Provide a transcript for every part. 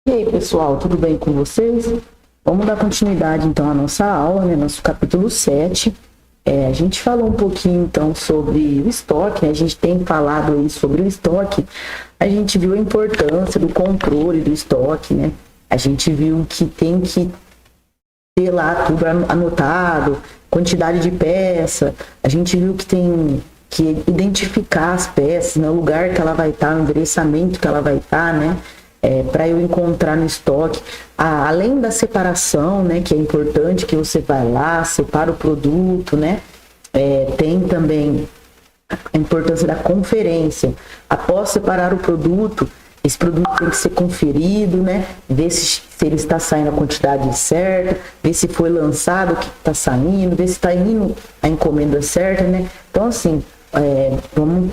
E aí, pessoal, tudo bem com vocês? Vamos dar continuidade, então, à nossa aula, né? Nosso capítulo 7. A gente falou um pouquinho, então, sobre o estoque, né? A gente tem falado aí sobre o estoque. A gente viu a importância do controle do estoque, né? A gente viu que tem que ter lá tudo anotado, quantidade de peça. A gente viu que tem que identificar as peças, né? O lugar que ela vai estar, o endereçamento que ela vai estar, né? Para eu encontrar no estoque, além da separação, né, que é importante, que você vai lá, separa o produto, né, tem também a importância da conferência. Após separar o produto, esse produto tem que ser conferido, né, ver se ele está saindo a quantidade certa, ver se foi lançado o que está saindo, ver se está indo a encomenda certa, né. Então, assim,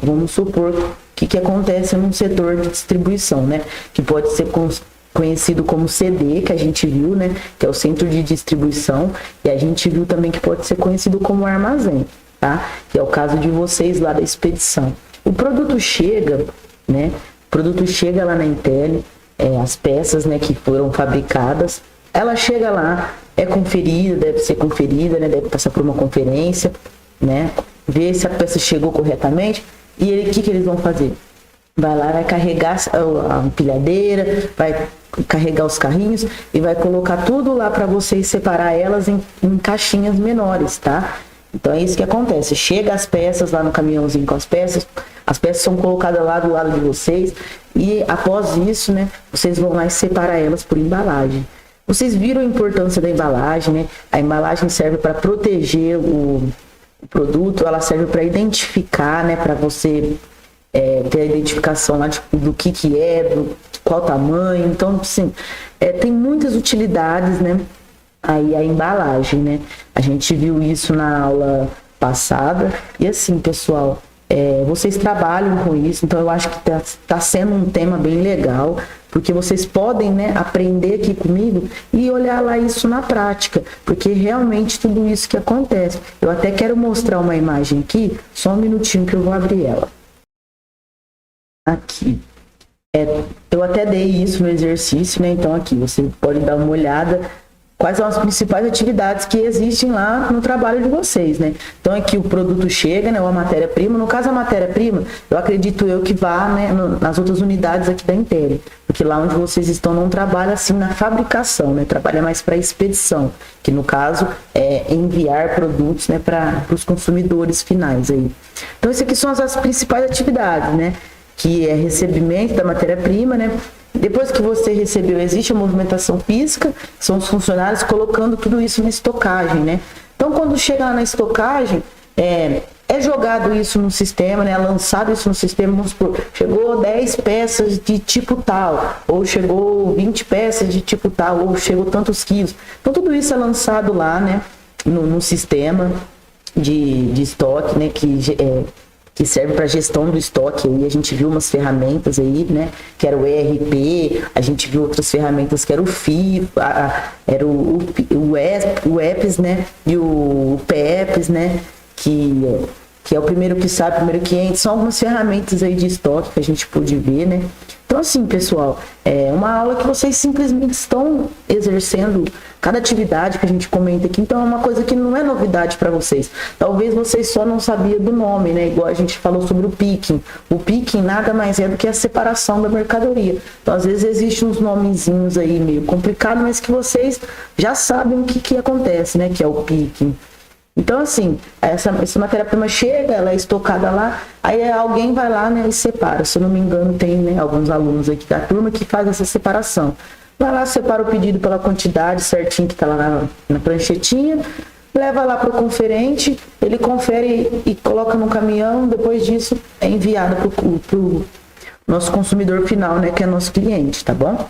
vamos supor que acontece num setor de distribuição, né? Que pode ser conhecido como CD, que a gente viu, né? Que é o centro de distribuição, e a gente viu também que pode ser conhecido como armazém, tá? Que é o caso de vocês lá da expedição. O produto chega, né? O produto chega lá na Intel, as peças, né, que foram fabricadas, ela chega lá, é conferida, deve ser conferida, né? Deve passar por uma conferência, né? Ver se a peça chegou corretamente. E o que eles vão fazer? Vai lá, vai carregar a empilhadeira, vai carregar os carrinhos e vai colocar tudo lá para vocês separar elas em caixinhas menores, tá? Então é isso que acontece. Chega as peças lá no caminhãozinho com as peças são colocadas lá do lado de vocês e após isso, né, vocês vão lá e separar elas por embalagem. Vocês viram a importância da embalagem, né? A embalagem serve para proteger o produto, ela serve para identificar, né, para você ter a identificação lá do que do qual tamanho. Então, assim, tem muitas utilidades, né, aí a embalagem, né, a gente viu isso na aula passada, e assim, pessoal, vocês trabalham com isso, então eu acho que tá sendo um tema bem legal, porque vocês podem, né, aprender aqui comigo e olhar lá isso na prática, porque realmente tudo isso que acontece. Eu até quero mostrar uma imagem aqui, só um minutinho que eu vou abrir ela. Aqui. Eu até dei isso no exercício, né, então aqui você pode dar uma olhada quais são as principais atividades que existem lá no trabalho de vocês, né? Então aqui o produto chega, né, ou a matéria-prima. No caso a matéria-prima, eu acredito que vá, né, nas outras unidades aqui da Intel, porque lá onde vocês estão não trabalha assim na fabricação, né? Trabalha mais para expedição, que no caso é enviar produtos, né, para os consumidores finais aí. Então essas aqui são as principais atividades, né? Que é recebimento da matéria-prima, né? Depois que você recebeu, existe a movimentação física, são os funcionários colocando tudo isso na estocagem, né? Então, quando chegar na estocagem, é jogado isso no sistema, né? Lançado isso no sistema, vamos supor, chegou 10 peças de tipo tal, ou chegou 20 peças de tipo tal, ou chegou tantos quilos. Então, tudo isso é lançado lá, né? No sistema de estoque, né? Que serve para gestão do estoque. Aí a gente viu umas ferramentas aí, né, que era o ERP, a gente viu outras ferramentas que era o FIFA, era o EPS, né, e o PEPS, né, que é o primeiro que sabe, o primeiro que entra. São algumas ferramentas aí de estoque que a gente pôde ver, né. Então, assim, pessoal, é uma aula que vocês simplesmente estão exercendo cada atividade que a gente comenta aqui. Então, é uma coisa que não é novidade para vocês. Talvez vocês só não sabiam do nome, né? Igual a gente falou sobre o picking. O picking nada mais é do que a separação da mercadoria. Então, às vezes, existem uns nomezinhos aí meio complicados, mas que vocês já sabem o que acontece, né? Que é o picking. Então, assim, essa matéria-prima chega, ela é estocada lá, aí alguém vai lá, né, e separa. Se eu não me engano, tem, né, alguns alunos aqui da turma que faz essa separação. Vai lá, separa o pedido pela quantidade certinho que está lá na pranchetinha, leva lá para o conferente, ele confere e coloca no caminhão, depois disso é enviado para o nosso consumidor final, né, que é nosso cliente, tá bom?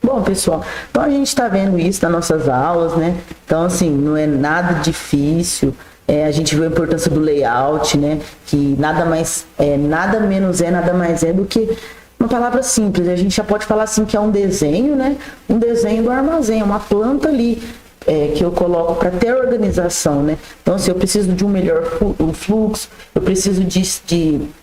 Bom, pessoal, então a gente está vendo isso nas nossas aulas, né? Então, assim, não é nada difícil. A gente viu a importância do layout, né? Que nada mais nada menos nada mais é do que uma palavra simples. A gente já pode falar assim que é um desenho, né? Um desenho do armazém, uma planta ali. Que eu coloco para ter organização, né? Então, se eu preciso de um melhor fluxo, eu preciso de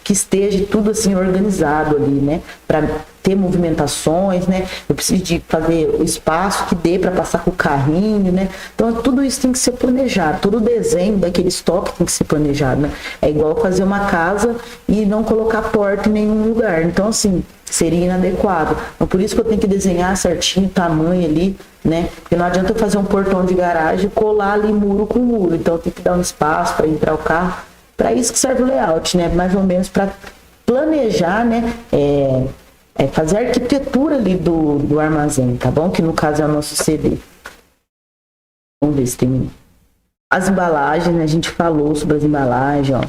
que esteja tudo assim organizado ali, né? Para ter movimentações, né? Eu preciso de fazer o espaço que dê para passar com o carrinho, né? Então tudo isso tem que ser planejado, todo o desenho daquele estoque tem que ser planejado, né? É igual fazer uma casa e não colocar porta em nenhum lugar. Então assim, seria inadequado. Então por isso que eu tenho que desenhar certinho o tamanho ali, né? Porque não adianta eu fazer um portão de garagem e colar ali muro com muro. Então tem que dar um espaço para entrar o carro. Para isso que serve o layout, né? Mais ou menos para planejar, né? Fazer a arquitetura ali do armazém, tá bom? Que no caso é o nosso CD. Vamos ver se tem as embalagens, né? A gente falou sobre as embalagens, ó.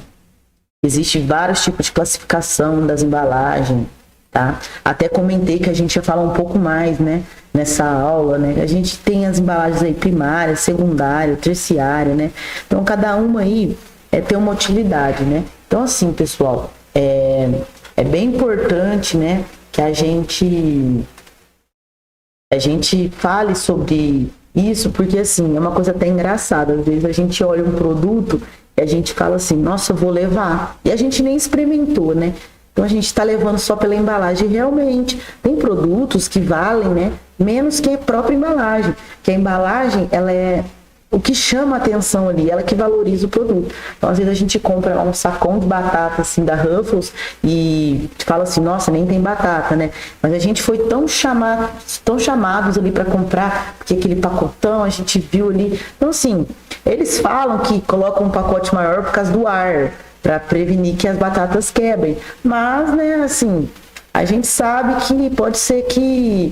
Existem vários tipos de classificação das embalagens, tá? Até comentei que a gente ia falar um pouco mais, né? Nessa aula, né? A gente tem as embalagens aí primária, secundária, terciária, né? Então cada uma aí tem uma utilidade, né? Então assim, pessoal, é bem importante, né? Que a gente fale sobre isso, porque assim, é uma coisa até engraçada. Às vezes a gente olha um produto e a gente fala assim, nossa, eu vou levar. E a gente nem experimentou, né? Então a gente está levando só pela embalagem. Realmente, tem produtos que valem, né? Menos que a própria embalagem. Que a embalagem, ela é o que chama a atenção ali, ela que valoriza o produto. Então, às vezes a gente compra lá um sacão de batata, assim, da Ruffles e fala assim, nossa, nem tem batata, né? Mas a gente foi tão chamados ali para comprar, porque aquele pacotão a gente viu ali. Então, assim, eles falam que colocam um pacote maior por causa do ar, para prevenir que as batatas quebrem. Mas, né, assim, a gente sabe que pode ser que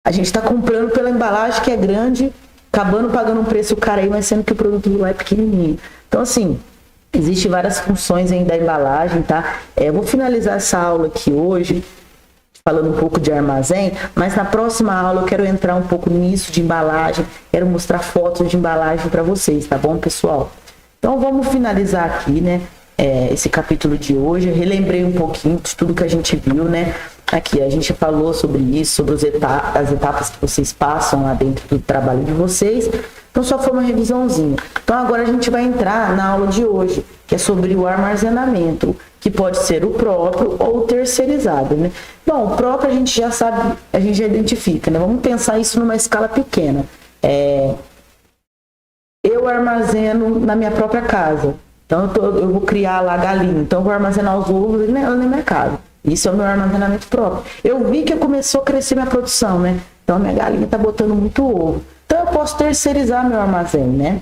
a gente está comprando pela embalagem que é grande, acabando pagando um preço caro aí, mas sendo que o produto lá é pequenininho. Então, assim, existem várias funções aí da embalagem, tá? Eu vou finalizar essa aula aqui hoje, falando um pouco de armazém, mas na próxima aula eu quero entrar um pouco nisso de embalagem, quero mostrar fotos de embalagem para vocês, tá bom, pessoal? Então, vamos finalizar aqui, né? Esse capítulo de hoje. Eu relembrei um pouquinho de tudo que a gente viu, né? Aqui a gente falou sobre isso, sobre as etapas que vocês passam lá dentro do trabalho de vocês. Então só foi uma revisãozinha. Então agora a gente vai entrar na aula de hoje, que é sobre o armazenamento, que pode ser o próprio ou o terceirizado, né? Bom, o próprio a gente já sabe, a gente já identifica, né? Vamos pensar isso numa escala pequena. Eu armazeno na minha própria casa. Então eu vou criar lá galinha, então eu vou armazenar os ovos na minha casa. Isso é o meu armazenamento próprio. Eu vi que começou a crescer minha produção, né? Então a minha galinha está botando muito ovo. Então eu posso terceirizar meu armazém, né?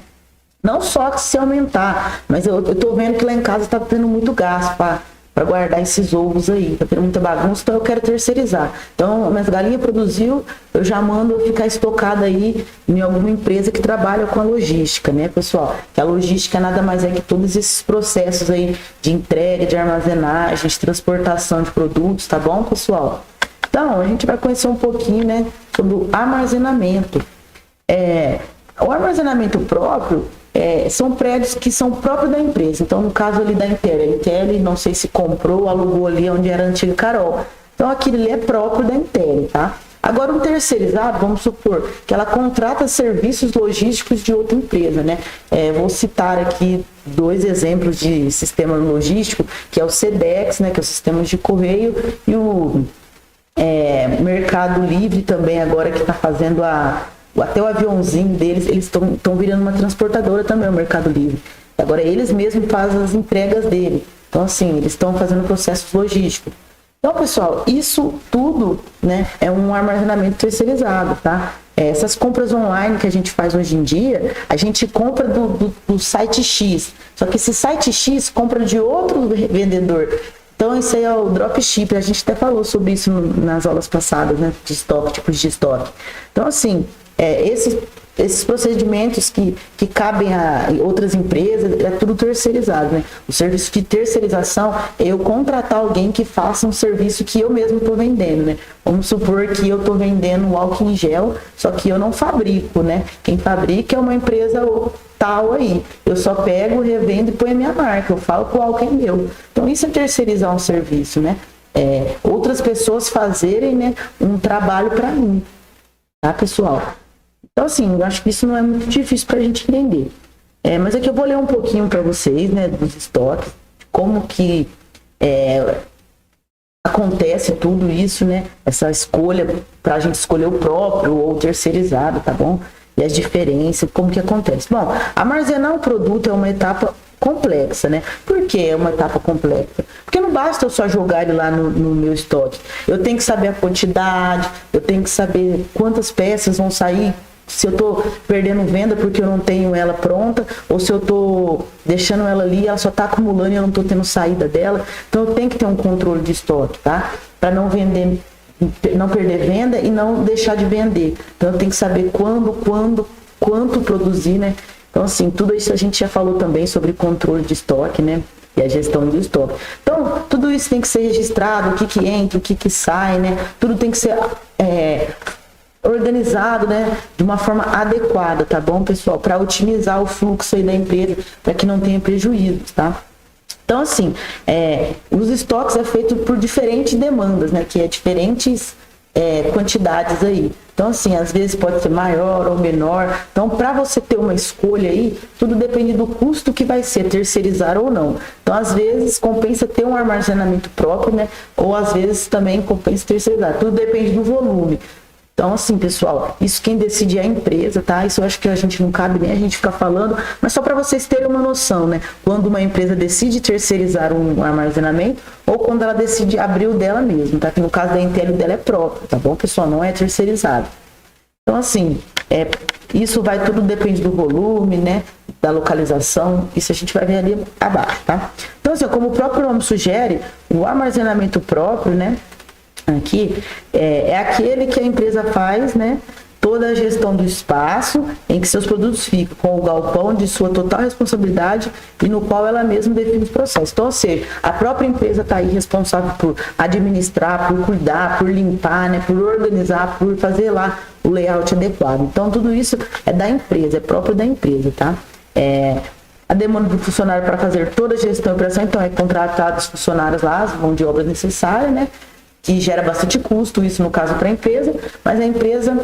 Não só se aumentar, mas eu tô vendo que lá em casa está tendo muito gasto para guardar esses ovos aí. Tá tendo muita bagunça, então eu quero terceirizar. Então, minhas galinhas produziu, eu já mando ficar estocada aí em alguma empresa que trabalha com a logística, né, pessoal? Que a logística nada mais é que todos esses processos aí de entrega, de armazenagem, de transportação de produtos, tá bom, pessoal? Então, a gente vai conhecer um pouquinho, né, sobre o armazenamento. O armazenamento próprio são prédios que são próprios da empresa. Então, no caso ali da Intel, a Intel, não sei se comprou ou alugou ali onde era a antiga Carol. Então, aquilo ali é próprio da Intel, tá? Agora, um terceirizado, vamos supor que ela contrata serviços logísticos de outra empresa, né? Vou citar aqui 2 exemplos de sistema logístico, que é o Sedex, né? Que é o sistema de correio, e o Mercado Livre também, agora que está fazendo até o aviãozinho deles, eles estão virando uma transportadora também, o Mercado Livre. Agora eles mesmos fazem as entregas dele. Então, assim, eles estão fazendo processos logísticos. Então, pessoal, isso tudo, né, é um armazenamento terceirizado, tá? Essas compras online que a gente faz hoje em dia, a gente compra do site X. Só que esse site X compra de outro vendedor. Então, isso aí é o dropship. A gente até falou sobre isso nas aulas passadas, né? De estoque, tipos de estoque. Então, assim, esses procedimentos que cabem a outras empresas, é tudo terceirizado, né? O serviço de terceirização é eu contratar alguém que faça um serviço que eu mesmo estou vendendo, né? Vamos supor que eu estou vendendo um álcool em gel, só que eu não fabrico, né? Quem fabrica é uma empresa tal aí. Eu só pego, revendo e ponho a minha marca. Eu falo que o álcool é meu. Então, isso é terceirizar um serviço, né? Outras pessoas fazerem, né, um trabalho para mim. Tá, pessoal? Então, assim, eu acho que isso não é muito difícil para a gente entender. Mas aqui eu vou ler um pouquinho para vocês, né, dos estoques, como que acontece tudo isso, né? Essa escolha para a gente escolher o próprio ou o terceirizado, tá bom? E as diferenças, como que acontece? Bom, armazenar o produto é uma etapa complexa, né? Por que é uma etapa complexa? Porque não basta eu só jogar ele lá no meu estoque. Eu tenho que saber a quantidade, eu tenho que saber quantas peças vão sair, se eu tô perdendo venda porque eu não tenho ela pronta, ou se eu tô deixando ela ali, ela só tá acumulando e eu não tô tendo saída dela. Então eu tenho que ter um controle de estoque, tá? Para não vender, não perder venda e não deixar de vender. Então eu tenho que saber quanto produzir, né? Então, assim, tudo isso a gente já falou também sobre controle de estoque, né? E a gestão do estoque. Então, tudo isso tem que ser registrado, o que entra, o que sai, né? Tudo tem que ser organizado, né? De uma forma adequada, tá bom, pessoal? Para otimizar o fluxo aí da empresa, para que não tenha prejuízos, tá? Então, assim, os estoques é feito por diferentes demandas, né? Que é diferentes quantidades aí. Então, assim, às vezes pode ser maior ou menor. Então, para você ter uma escolha aí, tudo depende do custo que vai ser, terceirizar ou não. Então, às vezes, compensa ter um armazenamento próprio, né? Ou, às vezes, também compensa terceirizar. Tudo depende do volume. Então, assim, pessoal, isso quem decide é a empresa, tá? Isso eu acho que a gente não cabe nem a gente ficar falando, mas só para vocês terem uma noção, né? Quando uma empresa decide terceirizar um armazenamento ou quando ela decide abrir o dela mesmo, tá? Que no caso da Intel, o dela é próprio, tá bom, pessoal? Não é terceirizado. Então, assim, isso vai tudo depende do volume, né? Da localização, isso a gente vai ver ali abaixo, tá? Então, assim, como o próprio nome sugere, o armazenamento próprio, né? Aqui é aquele que a empresa faz, né, toda a gestão do espaço em que seus produtos ficam, com o galpão de sua total responsabilidade e no qual ela mesma define os processos. Então, ou seja, a própria empresa está aí responsável por administrar, por cuidar, por limpar, né, por organizar, por fazer lá o layout adequado. Então, tudo isso é da empresa, é próprio da empresa, tá? A demanda do funcionário para fazer toda a gestão e operação, então, é contratar os funcionários lá, as mão de obra necessária, né? Que gera bastante custo, isso no caso para a empresa, mas a empresa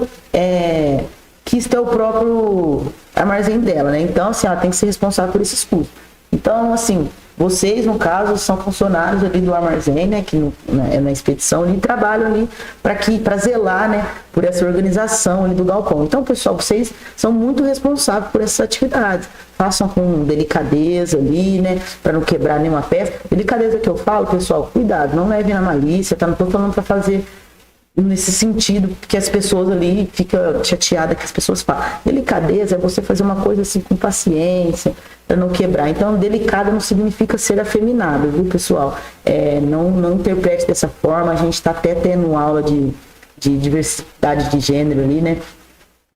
quis ter o próprio armazém dela, né? Então, assim, ela tem que ser responsável por esses custos. Então, assim, vocês, no caso, são funcionários ali do armazém, né? Que na expedição ali, trabalham ali para zelar, né? Por essa organização ali do galpão. Então, pessoal, vocês são muito responsáveis por essas atividades. Façam com delicadeza ali, né? Para não quebrar nenhuma peça. Delicadeza que eu falo, pessoal, cuidado, não leve na malícia, tá? Não tô falando para fazer nesse sentido que as pessoas ali ficam chateadas que as pessoas falam. Delicadeza é você fazer uma coisa assim com paciência, para não quebrar. Então, delicada não significa ser afeminado, viu, pessoal? Não interprete dessa forma. A gente está até tendo aula de diversidade de gênero ali, né?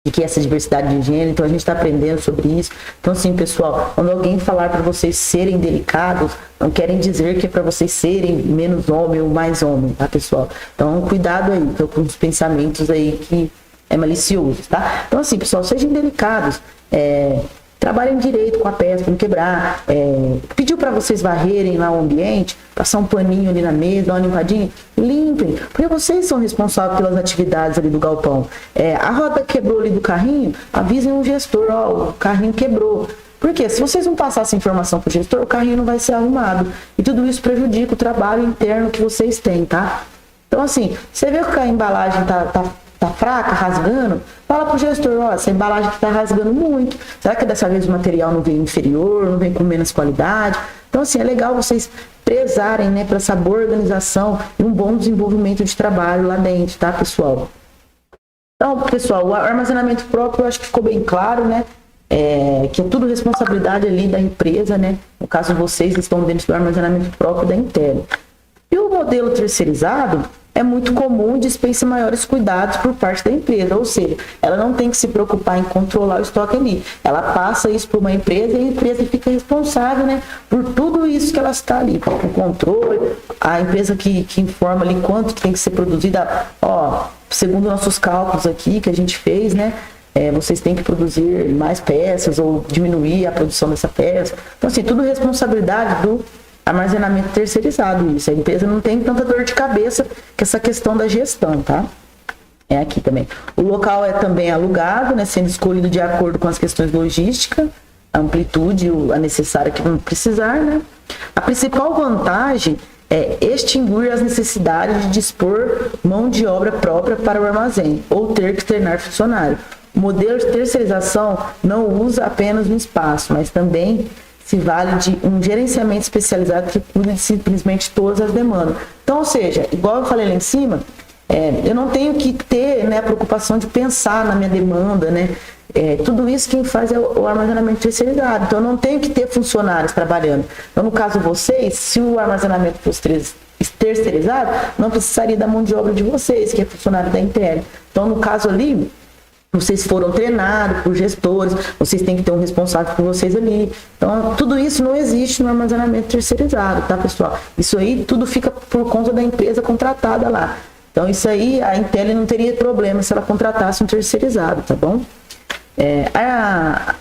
De que é essa diversidade de gênero, então a gente está aprendendo sobre isso. Então, assim, pessoal, quando alguém falar para vocês serem delicados, não querem dizer que é para vocês serem menos homem ou mais homem, tá, pessoal? Então, cuidado aí com os pensamentos aí que é malicioso, tá? Então, assim, pessoal, sejam delicados, trabalhem direito com a peça, para não quebrar. Pediu para vocês varrerem lá o ambiente, passar um paninho ali na mesa, dar uma limpadinha, limpem, porque vocês são responsáveis pelas atividades ali do galpão. A roda quebrou ali do carrinho, avisem o gestor, ó, o carrinho quebrou. Porque se vocês não passarem essa informação para o gestor, o carrinho não vai ser arrumado. E tudo isso prejudica o trabalho interno que vocês têm, tá? Então, assim, você vê que a embalagem tá fraca, rasgando, fala pro gestor, ó, essa embalagem tá rasgando muito. Será que dessa vez o material não vem inferior, não vem com menos qualidade? Então, assim, é legal vocês prezarem, né, para essa boa organização e um bom desenvolvimento de trabalho lá dentro, tá, pessoal? Então, pessoal, o armazenamento próprio, eu acho que ficou bem claro, né? Que é tudo responsabilidade ali da empresa, né? No caso, vocês estão dentro do armazenamento próprio da Intel. E o modelo terceirizado é muito comum e dispensa maiores cuidados por parte da empresa, ou seja, ela não tem que se preocupar em controlar o estoque ali, ela passa isso para uma empresa e a empresa fica responsável, né, por tudo isso que ela está ali, com o controle, a empresa que informa ali quanto tem que ser produzida, ó, segundo nossos cálculos aqui que a gente fez, né, vocês têm que produzir mais peças ou diminuir a produção dessa peça. Então, assim, tudo responsabilidade do armazenamento terceirizado, isso. A empresa não tem tanta dor de cabeça que essa questão da gestão, tá? É aqui também. O local é também alugado, né, sendo escolhido de acordo com as questões logísticas, a amplitude, a necessária que vamos precisar, né? A principal vantagem extinguir as necessidades de dispor mão de obra própria para o armazém ou ter que treinar funcionário. O modelo de terceirização não usa apenas um espaço, mas também se vale de um gerenciamento especializado que cuida de simplesmente todas as demandas. Então, ou seja, igual eu falei lá em cima, eu não tenho que ter, né, a preocupação de pensar na minha demanda, né? Tudo isso quem faz é o armazenamento terceirizado. Então, eu não tenho que ter funcionários trabalhando. Então, no caso de vocês, se o armazenamento fosse terceirizado, não precisaria da mão de obra de vocês, que é funcionário da Intel. Então, no caso ali, vocês foram treinados por gestores, vocês têm que ter um responsável por vocês ali. Então, tudo isso não existe no armazenamento terceirizado, tá, pessoal? Isso aí tudo fica por conta da empresa contratada lá. Então, isso aí, a Intel não teria problema se ela contratasse um terceirizado, tá bom?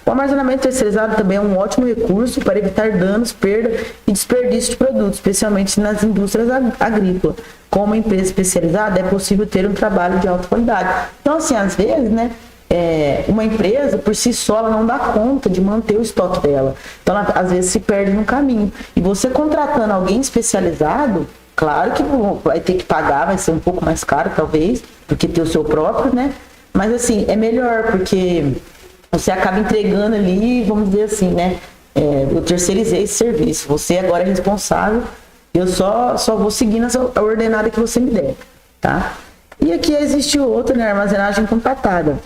O armazenamento terceirizado também é um ótimo recurso para evitar danos, perda e desperdício de produtos, especialmente nas indústrias agrícolas. Como empresa especializada, é possível ter um trabalho de alta qualidade. Então, assim, às vezes, né, uma empresa, por si só, ela não dá conta de manter o estoque dela. Então, ela, às vezes, se perde no caminho. E você contratando alguém especializado, claro que vai ter que pagar, vai ser um pouco mais caro, talvez, do que ter o seu próprio, né? Mas, assim, é melhor, porque você acaba entregando ali, vamos dizer assim, né? Eu terceirizei esse serviço, você agora é responsável, eu só vou seguindo a ordenada que você me der, tá? E aqui existe outra, né? Armazenagem compactada.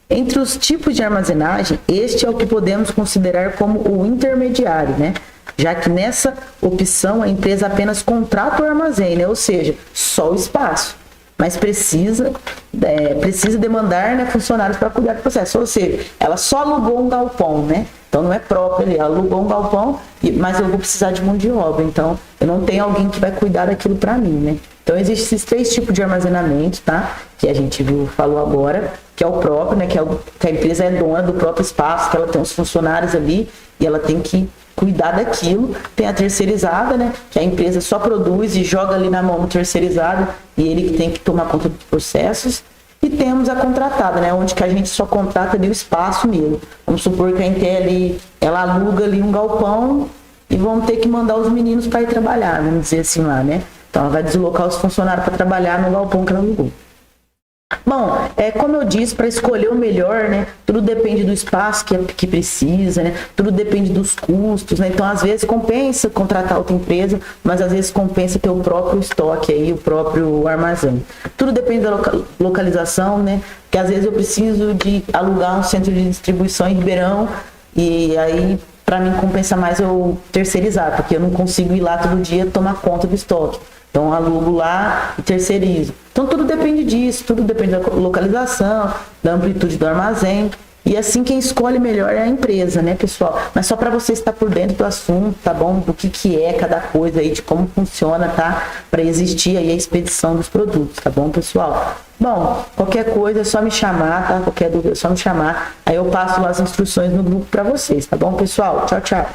Entre os tipos de armazenagem, este é o que podemos considerar como o intermediário, né? Já que nessa opção a empresa apenas contrata o armazém, né? Ou seja, só o espaço. Mas precisa demandar, né, funcionários para cuidar do processo. Ou seja, ela só alugou um galpão, né? Então não é próprio ali, ela alugou um galpão, mas eu vou precisar de mão de obra. Então eu não tenho alguém que vai cuidar daquilo para mim, né? Então existem esses 3 tipos de armazenamento, tá? Que a gente falou agora, que é o próprio, né? Que a empresa é dona do próprio espaço, que ela tem os funcionários ali e ela tem que cuidar daquilo. Tem a terceirizada, né? Que a empresa só produz e joga ali na mão do terceirizado e ele que tem que tomar conta dos processos. E temos a contratada, né? Onde que a gente só contrata ali o espaço mesmo. Vamos supor que a Intel ali, ela aluga ali um galpão e vamos ter que mandar os meninos para ir trabalhar, vamos dizer assim lá, né? Então ela vai deslocar os funcionários para trabalhar no galpão que ela alugou. Bom, como eu disse, para escolher o melhor, né? Tudo depende do espaço que precisa, né? Tudo depende dos custos, né? Então, às vezes, compensa contratar outra empresa, mas às vezes compensa ter o próprio estoque aí, o próprio armazém. Tudo depende da localização, né? Porque às vezes eu preciso de alugar um centro de distribuição em Ribeirão e aí, para mim, compensa mais eu terceirizar, porque eu não consigo ir lá todo dia tomar conta do estoque. Então, alugo lá e terceirizo. Então, tudo depende disso, tudo depende da localização, da amplitude do armazém. E assim, quem escolhe melhor é a empresa, né, pessoal? Mas só para você estar por dentro do assunto, tá bom? Do que é cada coisa aí, de como funciona, tá? Para existir aí a expedição dos produtos, tá bom, pessoal? Bom, qualquer coisa é só me chamar, tá? Qualquer dúvida é só me chamar. Aí eu passo lá as instruções no grupo para vocês, tá bom, pessoal? Tchau, tchau.